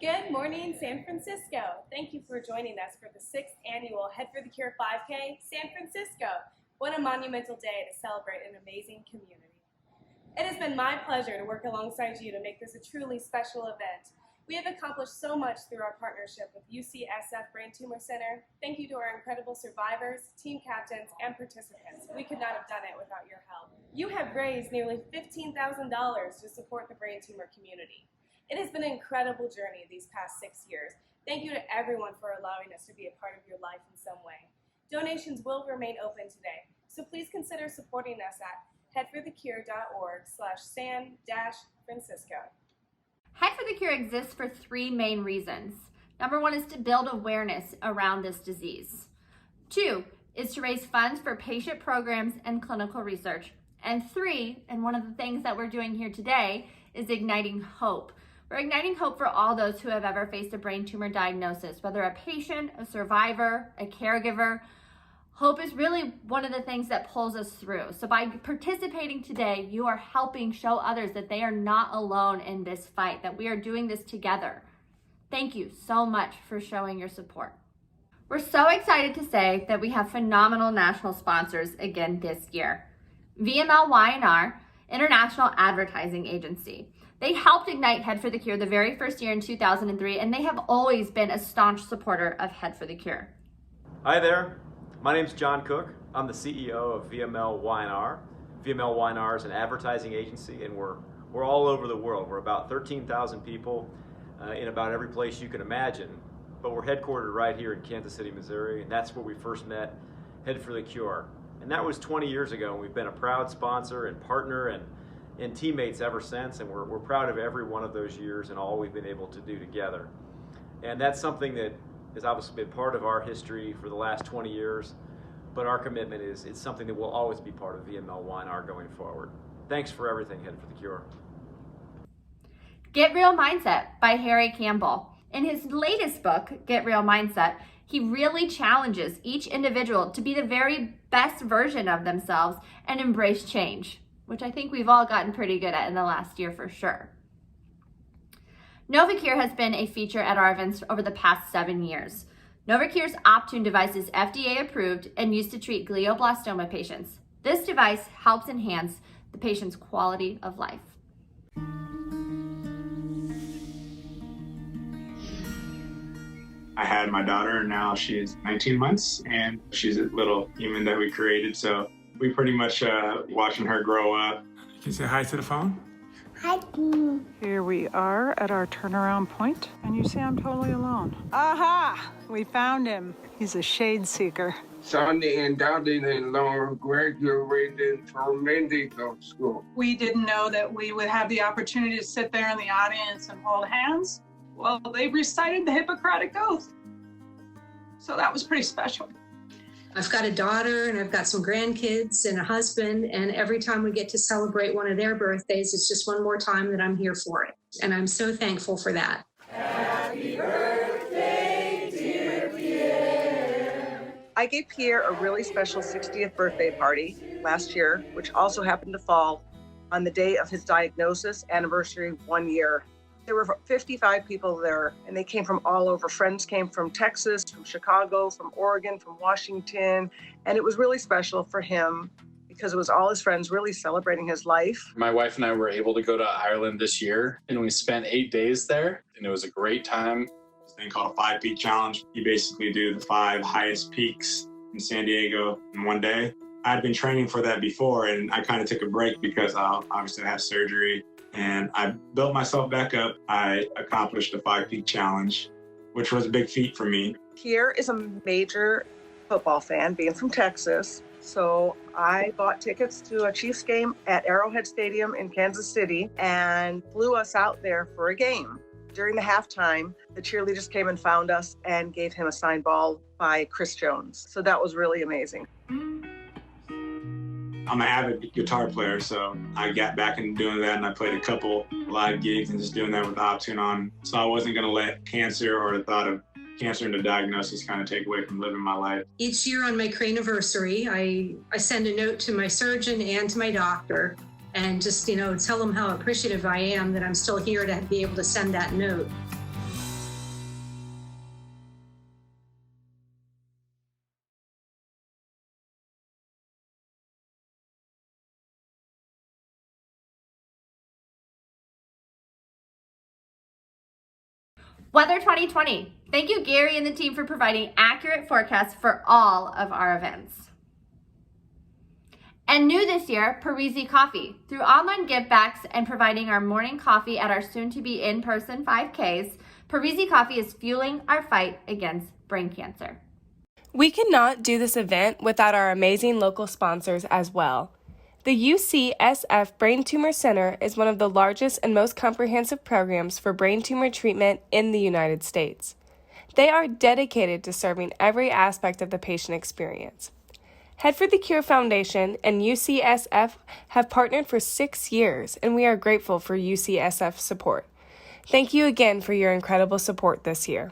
Good morning, San Francisco. Thank you for joining us for the 6th annual Head for the Cure 5K San Francisco. What a monumental day to celebrate an amazing community. It has been my pleasure to work alongside you to make this a truly special event. We have accomplished so much through our partnership with UCSF Brain Tumor Center. Thank you to our incredible survivors, team captains, and participants. We could not have done it without your help. You have raised nearly $15,000 to support the brain tumor community. It has been an incredible journey these past 6 years. Thank you to everyone for allowing us to be a part of your life in some way. Donations will remain open today, so please consider supporting us at headforthecure.org/San-Francisco. Head for the Cure exists for 3 main reasons. Number 1 is to build awareness around this disease. 2 is to raise funds for patient programs and clinical research. And 3, and one of the things that we're doing here today, is igniting hope. We're igniting hope for all those who have ever faced a brain tumor diagnosis, whether a patient, a survivor, a caregiver. Hope is really one of the things that pulls us through. So by participating today, you are helping show others that they are not alone in this fight, that we are doing this together. Thank you so much for showing your support. We're so excited to say that we have phenomenal national sponsors again this year. VML-Y&R, International Advertising Agency. They helped ignite Head for the Cure the very first year in 2003, and they have always been a staunch supporter of Head for the Cure. Hi there, my name's John Cook. I'm the CEO of VML-Y&R. VML-Y&R is an advertising agency, and we're all over the world. We're about 13,000 people in about every place you can imagine, but we're headquartered right here in Kansas City, Missouri, and that's where we first met Head for the Cure. And that was 20 years ago, and we've been a proud sponsor and partner and teammates ever since, and we're proud of every one of those years and all we've been able to do together. And that's something that has obviously been part of our history for the last 20 years, but our commitment is it's something that will always be part of VML-Y&R going forward. Thanks for everything, Head for the Cure. Get Real Mindset by Harry Campbell. In his latest book, Get Real Mindset, he really challenges each individual to be the very best version of themselves and embrace change, which I think we've all gotten pretty good at in the last year for sure. NovaCure has been a feature at our events over the past 7 years. NovaCure's Optune device is FDA approved and used to treat glioblastoma patients. This device helps enhance the patient's quality of life. I had my daughter, and now she's 19 months, and she's a little human that we created, so we pretty much watching her grow up. Can you say hi to the phone? Hi. Here we are at our turnaround point, and you say I'm totally alone. Aha! We found him. He's a shade seeker. Sonny and daughter-in-law graduated from medical school. We didn't know that we would have the opportunity to sit there in the audience and hold hands. Well, they recited the Hippocratic Oath. So that was pretty special. I've got a daughter and I've got some grandkids and a husband, and every time we get to celebrate one of their birthdays, it's just one more time that I'm here for it. And I'm so thankful for that. Happy birthday, dear Pierre. I gave Pierre a really special 60th birthday party last year, which also happened to fall on the day of his diagnosis anniversary 1 year. There were 55 people there, and they came from all over. Friends came from Texas, from Chicago, from Oregon, from Washington, and it was really special for him because it was all his friends really celebrating his life. My wife and I were able to go to Ireland this year, and we spent 8 days there, and it was a great time. This thing called a 5-peak challenge. You basically do the 5 highest peaks in San Diego in one day. I'd been training for that before, and I kind of took a break because obviously I have surgery. And I built myself back up. I accomplished the 5-peak challenge, which was a big feat for me. Pierre is a major football fan, being from Texas. So I bought tickets to a Chiefs game at Arrowhead Stadium in Kansas City and flew us out there for a game. During the halftime, the cheerleaders came and found us and gave him a signed ball by Chris Jones. So that was really amazing. I'm an avid guitar player, so I got back into doing that, and I played a couple live gigs and just doing that with Optune on. So I wasn't going to let cancer or the thought of cancer and the diagnosis kind of take away from living my life. Each year on my craniversary, I send a note to my surgeon and to my doctor and just, tell them how appreciative I am that I'm still here to be able to send that note. Weather 2020. Thank you, Gary and the team, for providing accurate forecasts for all of our events. And new this year, Parisi Coffee. Through online givebacks and providing our morning coffee at our soon-to-be in-person 5Ks, Parisi Coffee is fueling our fight against brain cancer. We could not do this event without our amazing local sponsors as well. The UCSF Brain Tumor Center is one of the largest and most comprehensive programs for brain tumor treatment in the United States. They are dedicated to serving every aspect of the patient experience. Head for the Cure Foundation and UCSF have partnered for 6 years, and we are grateful for UCSF support. Thank you again for your incredible support this year.